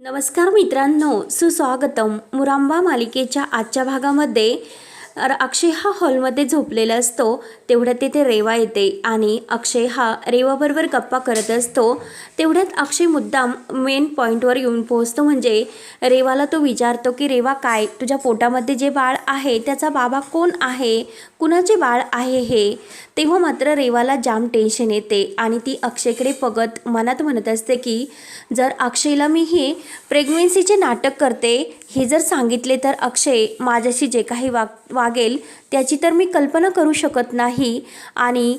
नमस्कार मित्रांनो, सुस्वागतम. मुरांबा मालिकेच्या आजच्या भागामध्ये अक्षय हा हॉलमध्ये झोपलेला असतो. तेवढ्यात तिथे रेवा येते आणि अक्षय हा रेवाबरोबर गप्पा करत असतो. तेवढ्यात अक्षय मुद्दाम मेन पॉईंटवर येऊन पोहोचतो. म्हणजे रेवाला तो विचारतो की रेवा, काय तुझ्या पोटामध्ये जे बाळ आहे त्याचा बाबा कोण आहे, कुणाचे बाळ आहे हे. तेव्हा मात्र रेवाला जाम टेन्शन येते आणि ती अक्षयकडे बघत मनात म्हणत असते की जर अक्षयला मी हे प्रेग्नन्सीचे नाटक करते हे जर सांगितले तर अक्षय माझ्याशी जे काही वागेल त्याची तर मी कल्पना करू शकत नाही. आणि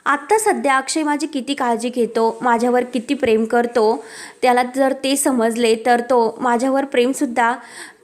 आत्ता सध्या अक्षय माझी किती काळजी घेतो, माझ्यावर किती प्रेम करतो, त्याला जर ते समजले तर तो माझ्यावर प्रेमसुद्धा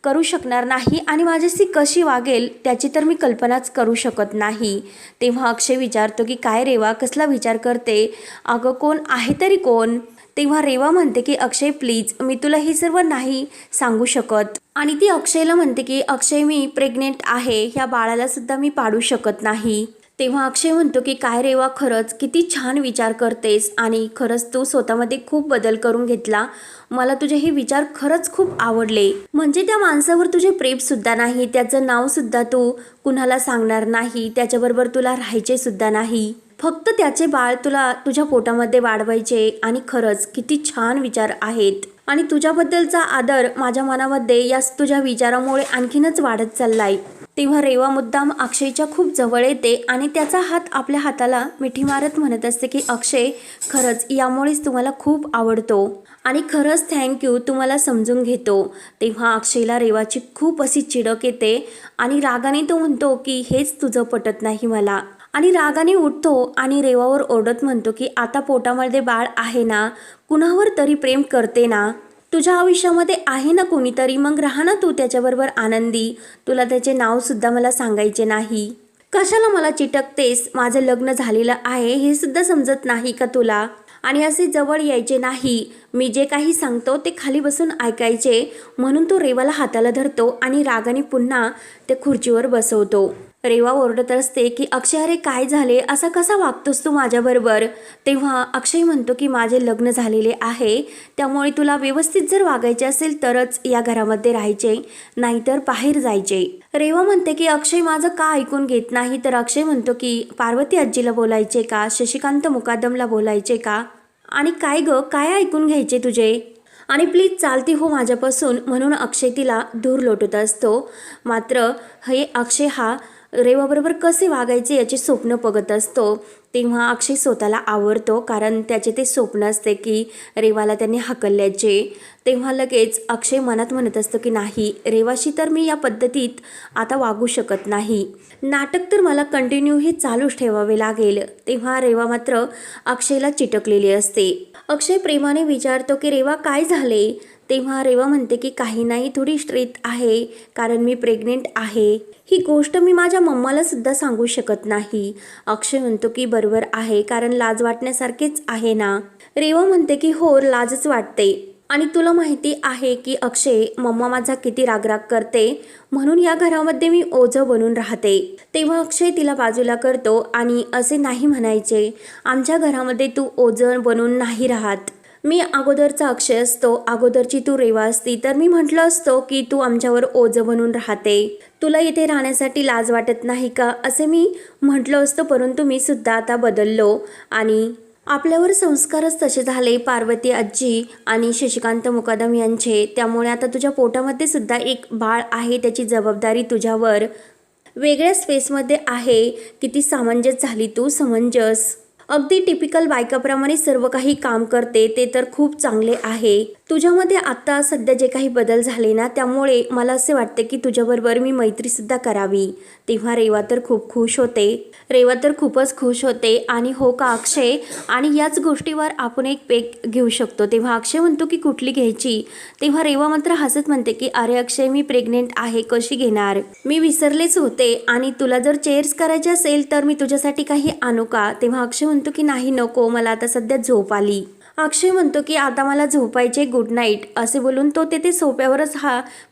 करू शकणार नाही आणि माझ्याशी कशी वागेल त्याची तर मी कल्पनाच करू शकत नाही. तेव्हा अक्षय विचारतो की काय रेवा, कसला विचार करते, अगं कोण आहे तरी कोण. तेव्हा रेवा म्हणते की अक्षय प्लीज, मी तुला हे सर्व नाही सांगू शकत. आणि ती अक्षयला म्हणते की अक्षय मी प्रेग्नेंट आहे, ह्या बाळाला सुद्धा मी पाडू शकत नाही. तेव्हा अक्षय म्हणतो की काय रेवा, खरंच किती छान विचार करतेस आणि खरंच तू स्वतःमध्ये खूप बदल करून घेतला. मला तुझे हे विचार खरंच खूप आवडले. म्हणजे त्या माणसावर तुझे प्रेमसुद्धा नाही, त्याचं नावसुद्धा तू कुणाला सांगणार नाही, त्याच्याबरोबर तुला राहायचे सुद्धा नाही, फक्त त्याचे बाळ तुला तुझ्या पोटामध्ये वाढवायचे. आणि खरंच किती छान विचार आहेत आणि तुझ्याबद्दलचा आदर माझ्या मनामध्ये या तुझ्या विचारामुळे आणखीनच वाढत चाललाय. तेव्हा रेवा मुद्दाम अक्षयच्या खूप जवळ येते आणि त्याचा हात आपल्या हाताला मिठी मारत म्हणत असते की अक्षय, खरंच यामुळेच तुम्हाला खूप आवडतो आणि खरंच थँक्यू, तुम्हाला समजून घेतो. तेव्हा अक्षयला रेवाची खूप अशी चिडक येते आणि रागाने तो म्हणतो की हेच तुझं पटत नाही मला. आणि रागाने उठतो आणि रेवावर ओरडत म्हणतो की आता पोटामध्ये बाळ आहे ना, कुणावर तरी प्रेम करते ना, तुझ्या आयुष्यामध्ये आहे ना कोणीतरी, मग राहा ना तू त्याच्याबरोबर आनंदी. तुला त्याचे नावसुद्धा मला सांगायचे नाही, कशाला मला चिटकतेस, माझं लग्न झालेलं आहे हे सुद्धा समजत नाही का तुला. आणि असे जवळ यायचे नाही, मी जे काही सांगतो ते खाली बसून ऐकायचे. म्हणून तो रेवाला हाताला धरतो आणि रागाने पुन्हा त्या खुर्चीवर बसवतो. रेवा ओरडत असते की अक्षय, अरे काय झाले, असा कसा वागतोस तू माझ्याबरोबर. तेव्हा अक्षय म्हणतो की माझे लग्न झालेले आहे, त्यामुळे तुला व्यवस्थित जर वागायचे असेल तरच या घरामध्ये राहायचे, नाहीतर बाहेर जायचे. रेवा म्हणते की अक्षय माझं का ऐकून घेत नाही. तर अक्षय म्हणतो की पार्वती आजीला बोलायचे का, शशिकांत मुकादमला बोलायचे का, आणि काय ग, काय ऐकून घ्यायचे तुझे, आणि प्लीज चालती हो माझ्यापासून. म्हणून अक्षय तिला दूर लोटत असतो. मात्र हे अक्षय हा रेवाबरोबर कसे वागायचे याचे स्वप्न बघत असतो. तेव्हा अक्षय स्वतःला आवरतो, कारण त्याचे ते स्वप्न असते की रेवाला त्यांनी हाकलल्याचे. तेव्हा लगेच अक्षय मनात म्हणत असतो की नाही, रेवाशी तर मी या पद्धतीत आता वागू शकत नाही, नाटक तर मला कंटिन्यू हे चालूच ठेवावे लागेल. तेव्हा रेवा मात्र अक्षयला चिटकलेली असते. अक्षय प्रेमाने विचारतो की रेवा काय झाले. तेव्हा रेवा म्हणते की काही नाही, थोडी स्ट्रेस आहे कारण मी प्रेग्नेंट आहे, ही गोष्ट मी माझ्या मम्माला सुद्धा सांगू शकत नाही. अक्षय म्हणतो की बरोबर आहे, कारण लाज वाटण्यासारखेच आहे ना. रेवा म्हणते की हो, लाजच वाटते, आणि तुला माहिती आहे की अक्षय, मम्मा माझा किती रागराग करते, म्हणून या घरामध्ये मी ओझं बनून राहते. तेव्हा अक्षय तिला बाजूला करतो आणि असे नाही म्हणायचे, आमच्या घरामध्ये तू ओझं बनून नाही राहत, मी अगोदरचा अक्षय असतो, अगोदरची तू रेवा असती तर मी म्हटलं असतो की तू आमच्यावर ओझं बनून राहते, तुला इथे राहण्यासाठी लाज वाटत नाही का, असे मी म्हटलं असतं. परंतु मी सुद्धा आता बदललो आणि आपल्यावर संस्कारच तसे झाले, पार्वती आजी आणि शशिकांत मुकादम यांचे, त्यामुळे आता तुझ्या पोटामध्ये सुद्धा एक बाळ आहे, त्याची जबाबदारी तुझ्यावर. वेगळ्या स्पेसमध्ये आहे, किती समंजस झाली तू, समंजस, अगदी टिपिकल बायकाप्रमाणे सर्व काही काम करते, ते तर खूप चांगले आहे. तुझ्यामध्ये आत्ता सध्या जे काही बदल झाले ना, त्यामुळे मला असे वाटते की तुझ्याबरोबर मी मैत्रीसुद्धा करावी. तेव्हा रेवा तर खूप खुश होते, रेवा तर खूपच खुश होते. आणि हो का अक्षय, आणि याच गोष्टीवर आपण एक पेक घेऊ शकतो. तेव्हा अक्षय म्हणतो की कुठली घ्यायची. तेव्हा रेवा मात्र हसत म्हणते की अरे अक्षय, मी प्रेग्नेंट आहे, कशी घेणार, मी विसरलेच होते, आणि तुला जर चेअर्स करायचे असेल तर मी तुझ्यासाठी काही आणू का. तेव्हा अक्षय म्हणतो की नाही नको, मला आता सध्या झोप आली. अक्षय म्हणतो की आता मला झोपायचे, गुड नाईट, असे बोलून तो तेथे सोप्यावरच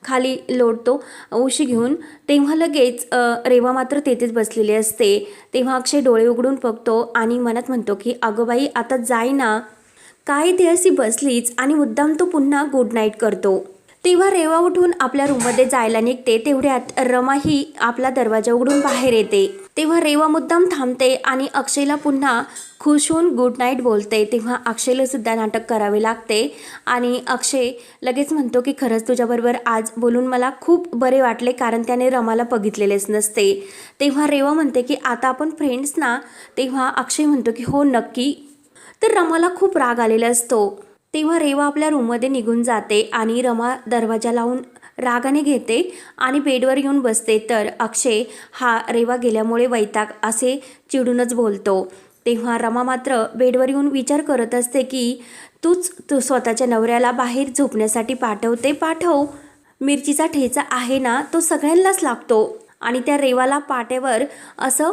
खाली लोटतो उशी घेऊन. तेव्हा लगेच रेवा मात्र तेथेच बसलेली असते. तेव्हा अक्षय डोळे उघडून बघतो आणि मनात म्हणतो की अगं बाई, आता जाय ना, काय ती अशी बसलीच आणि मुद्दाम तो पुन्हा गुड नाईट करतो. तेव्हा रेवा उठून आपल्या रूममध्ये जायला निघते. तेवढ्यात रमा ही आपला दरवाजा उघडून बाहेर येते. तेव्हा रेवा मुद्दाम थांबते आणि अक्षयला पुन्हा खुश होऊन गुड नाईट बोलते. तेव्हा अक्षयला सुद्धा नाटक करावे लागते आणि अक्षय लगेच म्हणतो की खरंच तुझ्याबरोबर आज बोलून मला खूप बरे वाटले, कारण त्याने रमाला बघितलेलेच नसते. तेव्हा रेवा म्हणते की आता आपण फ्रेंड्स ना. तेव्हा अक्षय म्हणतो की हो नक्की. तर रमाला खूप राग आलेला असतो. तेव्हा रेवा आपल्या रूममध्ये निघून जाते आणि रमा दरवाजा लावून रागाने घेते आणि बेडवर येऊन बसते. तर अक्षय हा रेवा गेल्यामुळे वैताग असे चिडूनच बोलतो. तेव्हा रमा मात्र बेडवर येऊन विचार करत असते की तू स्वतःच्या नवऱ्याला बाहेर झोपण्यासाठी पाठव. मिरचीचा ठेचा आहे ना, तो सगळ्यांनाच लागतो आणि त्या रेवाला पाट्यावर असं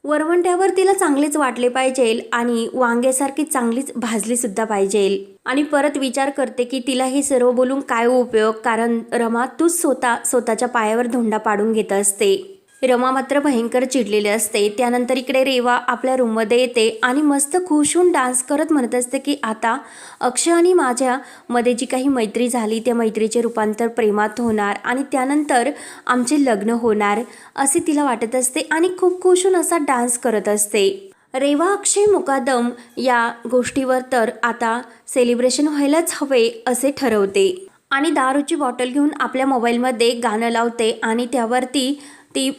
वरवंट्यावर तिला चांगलेच वाटले पाहिजे आणि वांग्यासारखी चांगलीच भाजली सुद्धा पाहिजे. आणि परत विचार करते की तिला हे सर्व बोलून काय उपयोग, कारण रमा तूच स्वतःच्या पायावर धोंडा पाडून घेत असते. रमा मात्र भयंकर चिडलेली असते. त्यानंतर इकडे रेवा आपल्या रूममध्ये येते आणि मस्त खुश होऊन डान्स करत म्हणत असते की आता अक्षय आणि माझ्यामध्ये जी काही मैत्री झाली त्या मैत्रीचे रूपांतर प्रेमात होणार आणि त्यानंतर आमचे लग्न होणार असे तिला वाटत असते आणि खूप खुश होऊन असा डान्स करत असते. रेवा अक्षय मुकादम या गोष्टीवर तर आता सेलिब्रेशन व्हायलाच हवे असे ठरवते आणि दारूची बॉटल घेऊन आपल्या मोबाईलमध्ये गाणं लावते आणि त्यावरती ती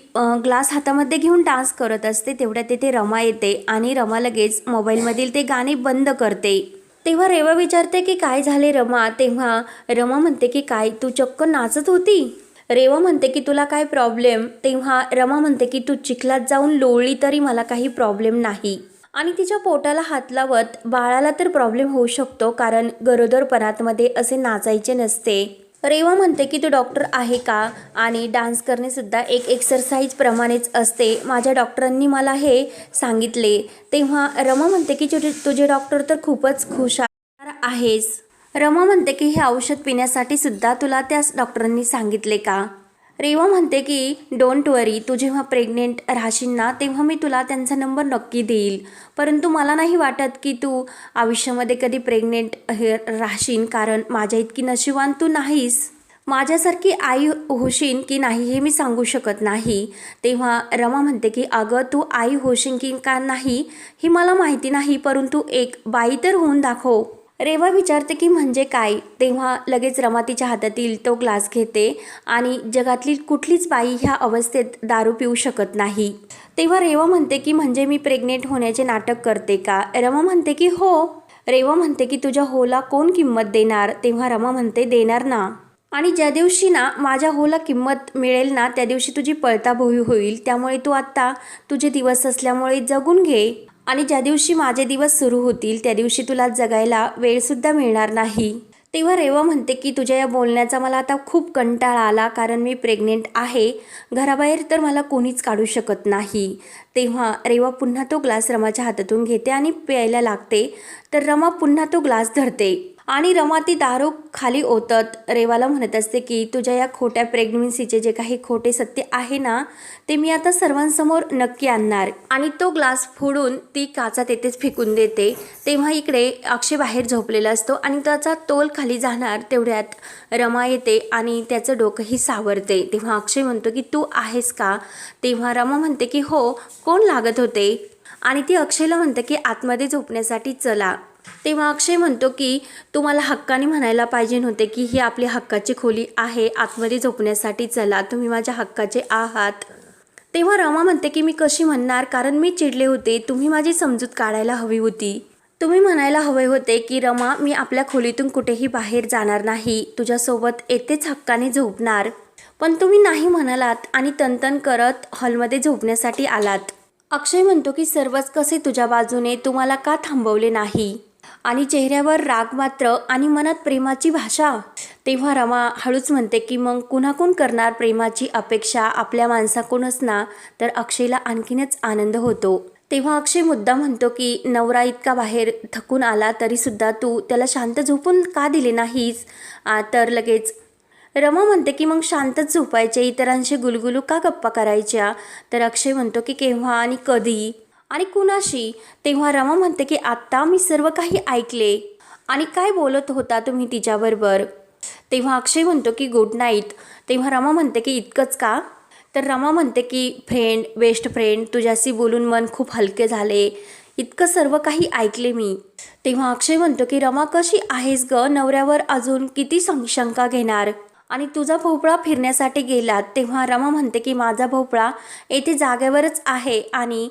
ग्लास हातामध्ये घेऊन डान्स करत असते. तेवढ्यात तिथे रमा येते आणि रमा लगेच मोबाईलमधील ते गाणे बंद करते. तेव्हा रेवा विचारते की काय झाले रमा. तेव्हा रमा म्हणते की काय तू चक्क नाचत होती. रेवा म्हणते की तुला काय प्रॉब्लेम. तेव्हा रमा म्हणते की तू चिखलात जाऊन लोळली तरी मला काही प्रॉब्लेम नाही आणि तिच्या पोटाला हात लावत बाळाला तर प्रॉब्लेम होऊ शकतो, कारण गरोदरपणामध्ये असे नाचायचे नसते. रेवा म्हणते की तू डॉक्टर आहे का आणि डान्स करणे सुद्धा एक एक्सरसाइज प्रमाणेच असते, माझ्या डॉक्टरांनी मला हे सांगितले. तेव्हा रमा म्हणते की तुझे डॉक्टर तर खूपच खुश आहेस. रमा म्हणते की हे औषध पिण्यासाठी सुद्धा तुला त्याच डॉक्टरांनी सांगितले का. रेवा म्हणते की डोंट वरी, तू जेव्हा प्रेग्नेंट राहशील ना तेव्हा मी तुला त्यांचा नंबर नक्की देईल, परंतु मला नाही वाटत की तू आयुष्यामध्ये कधी प्रेग्नेंट राहशील, कारण माझ्या इतकी नशिबान तू नाहीस. माझ्यासारखी आई होशील की नाही हे मी सांगू शकत नाही. तेव्हा रमा म्हणते की अगं तू आई होशील की का नाही हे मला माहिती नाही, परंतु एक बाई तर होऊन दाखव. रेवा विचारते की म्हणजे काय. तेव्हा लगेच रमा तिच्या हातातील तो ग्लास घेते आणि जगातली कुठलीच बाई ह्या अवस्थेत दारू पिऊ शकत नाही. तेव्हा रेवा म्हणते की म्हणजे मी प्रेग्नेंट होण्याचे नाटक करते का. रमा म्हणते की हो. रेवा म्हणते की तुझ्या होला कोण किंमत देणार. तेव्हा रमा म्हणते देणार ना, आणि ज्या दिवशी ना माझ्या होला किंमत मिळेल ना त्या दिवशी तुझी पळताभोवी होईल, त्यामुळे तू आत्ता तुझे दिवस असल्यामुळे जगून घे आणि ज्या दिवशी माझे दिवस सुरू होतील त्या दिवशी तुला जगायला वेळसुद्धा मिळणार नाही. तेव्हा रेवा म्हणते की तुझ्या या बोलण्याचा मला आता खूप कंटाळा आला, कारण मी प्रेग्नेंट आहे, घराबाहेर तर मला कोणीच काढू शकत नाही. तेव्हा रेवा पुन्हा तो ग्लास रमाच्या हातातून घेते आणि प्यायला लागते. तर रमा पुन्हा तो ग्लास धरते आणि रमा ती दारू खाली ओतत रेवाला म्हणत असते की तुझ्या या खोट्या प्रेग्नन्सीचे जे काही खोटे सत्य आहे ना ते मी आता सर्वांसमोर नक्की आणणार. आणि तो ग्लास फोडून ती काचा तेथेच फेकून देते. तेव्हा इकडे अक्षय बाहेर झोपलेला असतो आणि त्याचा तोल खाली जाणार तेवढ्यात रमा येते आणि त्याचं डोकंही सावरते. तेव्हा अक्षय म्हणतो की तू आहेस का. तेव्हा रमा म्हणते की हो, कोण लागत होते. आणि ती अक्षयला म्हणते की आतमध्ये झोपण्यासाठी चला. तेव्हा अक्षय म्हणतो की तुम्हाला हक्काने म्हणायला पाहिजे नव्हते की ही आपली हक्काची खोली आहे, आतमध्ये झोपण्यासाठी चला, तुम्ही माझ्या हक्काचे आहात. तेव्हा रमा म्हणते की मी कशी म्हणणार, कारण मी चिडले होते, तुम्ही माझी समजूत काढायला हवी होती. तुम्ही म्हणायला हवे होते की रमा मी आपल्या खोलीतून कुठेही बाहेर जाणार नाही, तुझ्यासोबत येतेच हक्काने झोपणार, पण तुम्ही नाही म्हणालात आणि तनतन करत हॉलमध्ये झोपण्यासाठी आलात. अक्षय म्हणतो की सर्वच कसे तुझ्या बाजूने, तुम्हाला का थांबवले नाही. आणि चेहऱ्यावर राग मात्र आणि मनात प्रेमाची भाषा. तेव्हा रमा हळूच म्हणते की मग कुणाकून करणार प्रेमाची अपेक्षा, आपल्या माणसाकडूनच ना. तर अक्षयला आणखीनच आनंद होतो. तेव्हा अक्षय मुद्दा म्हणतो की नवरा इतका बाहेर थकून आला तरीसुद्धा तू त्याला शांत झोपून का दिले नाहीस. तर लगेच रमा म्हणते की मग शांतच झोपायचे, इतरांशी गुलगुलू का गप्पा करायच्या. तर अक्षय म्हणतो की केव्हा आणि कधी आणि कुणाशी. तेव्हा रमा म्हणते की आत्ता मी सर्व काही ऐकले आणि काय बोलत होता तुम्ही तिच्याबरोबर? तेव्हा अक्षय म्हणतो की गुड नाईट. तेव्हा रमा म्हणते की इतकंच का? तर रमा म्हणते की फ्रेंड, बेस्ट फ्रेंड, तुझ्याशी बोलून मन खूप हलके झाले, इतकं सर्व काही ऐकले मी. तेव्हा अक्षय म्हणतो की रमा कशी आहेस ग? नवऱ्यावर अजून किती शंका घेणार? आणि तुझा भोपळा फिरण्यासाठी गेलात. तेव्हा रमा म्हणते की माझा भोपळा येथे जागेवरच आहे आणि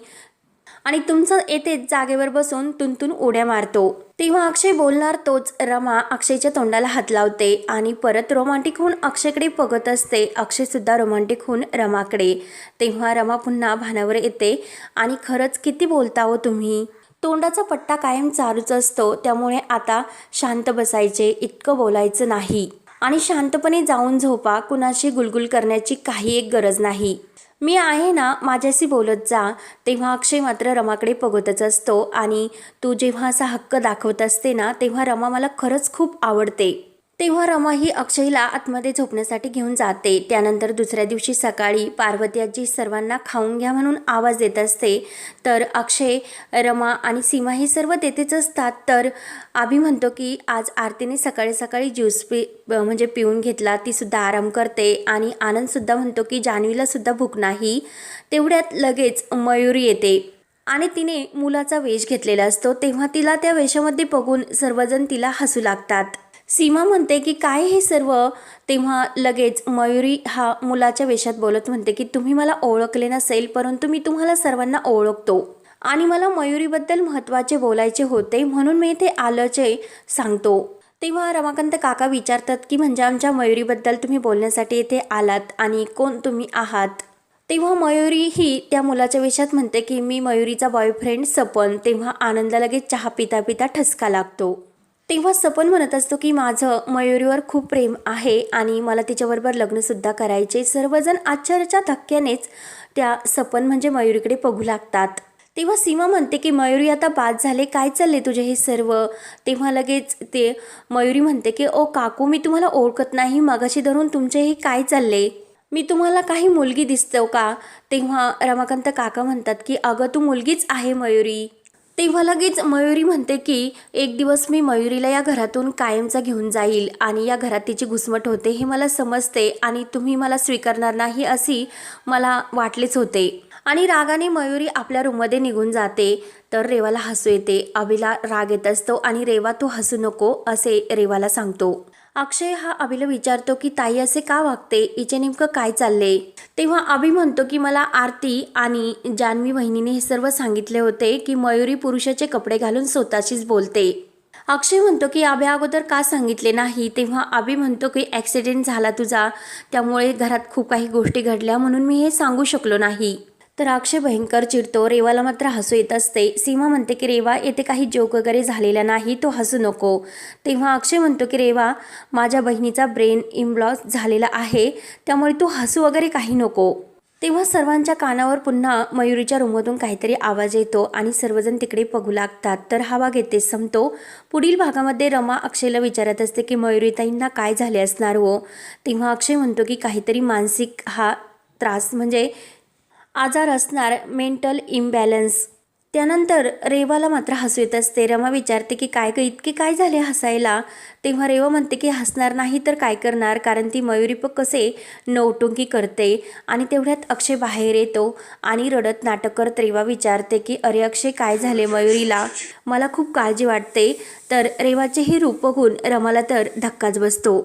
आणि तुमचं येथे जागेवर बसून तुंतून उड्या मारतो. तेव्हा अक्षय बोलणार तोच रमा अक्षयच्या तोंडाला हात लावते आणि परत रोमांटिक होऊन अक्षयकडे बघत असते. अक्षय सुद्धा रोमांटिक होऊन रमाकडे. तेव्हा रमा पुन्हा भानावर येते आणि खरंच किती बोलता हो तुम्ही? तोंडाचा पट्टा कायम चालूच असतो, त्यामुळे आता शांत बसायचे, इतकं बोलायचं नाही आणि शांतपणे जाऊन झोपा. कुणाशी गुलगुल करण्याची काही एक गरज नाही. मी आहे ना, माझ्याशी बोलत जा. तेव्हा अक्षय मात्र रमाकडे बघतच असतो आणि तू जेव्हा असा हक्क दाखवत असते ना, तेव्हा रमा मला खरंच खूप आवडते. तेव्हा रमा ही अक्षयला आतमध्ये झोपण्यासाठी घेऊन जाते. त्यानंतर दुसऱ्या दिवशी सकाळी पार्वती आजी सर्वांना खाऊन घ्या म्हणून आवाज देत असते. तर अक्षय, रमा आणि सीमा हे सर्व तेथेच असतात. तर आभी म्हणतो की आज आरतीने सकाळी सकाळी ज्यूस म्हणजे पिऊन घेतला, ती सुद्धा आराम करते. आणि आनंदसुद्धा म्हणतो की जान्हवीला सुद्धा भूक नाही. तेवढ्यात लगेच मयुरी येते आणि तिने मुलाचा वेश घेतलेला असतो. तेव्हा तिला त्या वेशामध्ये बघून सर्वजण तिला हसू लागतात. सीमा म्हणते की काय हे सर्व? तेव्हा लगेच मयुरी हा मुलाच्या वेशात बोलत म्हणते की तुम्ही मला ओळखले नसेल, परंतु मी तुम्हाला सर्वांना ओळखतो आणि मला मयुरीबद्दल महत्त्वाचे बोलायचे होते, म्हणून मी इथे आल्याचे सांगतो. तेव्हा रमाकांत काका विचारतात की म्हणजे आमच्या मयुरीबद्दल तुम्ही बोलण्यासाठी इथे आलात आणि कोण तुम्ही आहात? तेव्हा मयुरी ही त्या मुलाच्या वेशात म्हणते की मी मयुरीचा बॉयफ्रेंड सपन. तेव्हा आनंदला लगेच चहा पिता पिता ठसका लागतो. तेव्हा सपन म्हणत असतो की माझं मयुरीवर खूप प्रेम आहे आणि मला तिच्याबरोबर लग्नसुद्धा करायचे. सर्वजण आश्चर्याच्या धक्क्यानेच त्या सपन म्हणजे मयुरीकडे बघू लागतात. तेव्हा सीमा म्हणते की मयुरी आता बाद झाले, काय चालले तुझे हे सर्व? तेव्हा लगेच ते मयुरी म्हणते की ओ काकू, मी तुम्हाला ओळखत नाही, मगाशी धरून तुमचे हे काय चालले? मी तुम्हाला काही मुलगी दिसतो का? तेव्हा रमाकांत काका म्हणतात की अगं तू मुलगीच आहे मयुरी. तेव्हा लगेच मयुरी म्हणते की एक दिवस मी मयुरीला या घरातून कायमचा घेऊन जाईल आणि या घरात तिची घुसमट होते हे मला समजते आणि तुम्ही मला स्वीकारणार नाही अशी मला वाटलेच होते. आणि रागाने मयुरी आपल्या रूममध्ये निघून जाते. तर रेवाला हसू येते. अभिला राग येत असतो आणि रेवा तू हसू नको असे रेवाला सांगतो. अक्षय हा अभिला विचारतो की ताई असे का वागते, हिचे नेमकं काय चालले? तेव्हा अभि म्हणतो की मला आरती आणि जान्हवी वहिनीने हे सर्व सांगितले होते की मयुरी पुरुषाचे कपडे घालून स्वतःशीच बोलते. अक्षय म्हणतो की अभि अगोदर का सांगितले नाही? तेव्हा अभि म्हणतो की ॲक्सिडेंट झाला तुझा, त्यामुळे घरात खूप काही गोष्टी घडल्या म्हणून मी हे सांगू शकलो नाही. तर अक्षय भयंकर चिडतो. रेवाला मात्र हसू येत असते. सीमा म्हणते की रेवा येथे काही जोक वगैरे झालेला नाही, तो हसू नको. तेव्हा अक्षय म्हणतो की रेवा, माझ्या बहिणीचा ब्रेन इम्ब्लॉस झालेला आहे, त्यामुळे तू हसू वगैरे काही नको. तेव्हा सर्वांच्या कानावर पुन्हा मयुरीच्या रूममधून काहीतरी आवाज येतो आणि सर्वजण तिकडे बघू लागतात. तर हा भाग येतेच संपतो. पुढील भागामध्ये रमा अक्षयला विचारत असते की मयुरीताईंना काय झाले असणार हो? तेव्हा अक्षय म्हणतो की काहीतरी मानसिक हा त्रास म्हणजे आजार असणार, मेंटल इम्बॅलन्स. त्यानंतर रेवाला मात्र हसू येत असते. रमा विचारते की काय ग, इतके काय झाले हसायला? तेव्हा रेवा म्हणते की हसणार नाही तर काय करणार, कारण ती मयुरी पण कसे नौटंकी करते. आणि तेवढ्यात अक्षय बाहेर येतो आणि रडत नाटक करत रेवा विचारते की अरे अक्षय, काय झाले मयुरीला? मला खूप काळजी वाटते. तर रेवाचे हे रूप बघून रमाला तर धक्काच बसतो.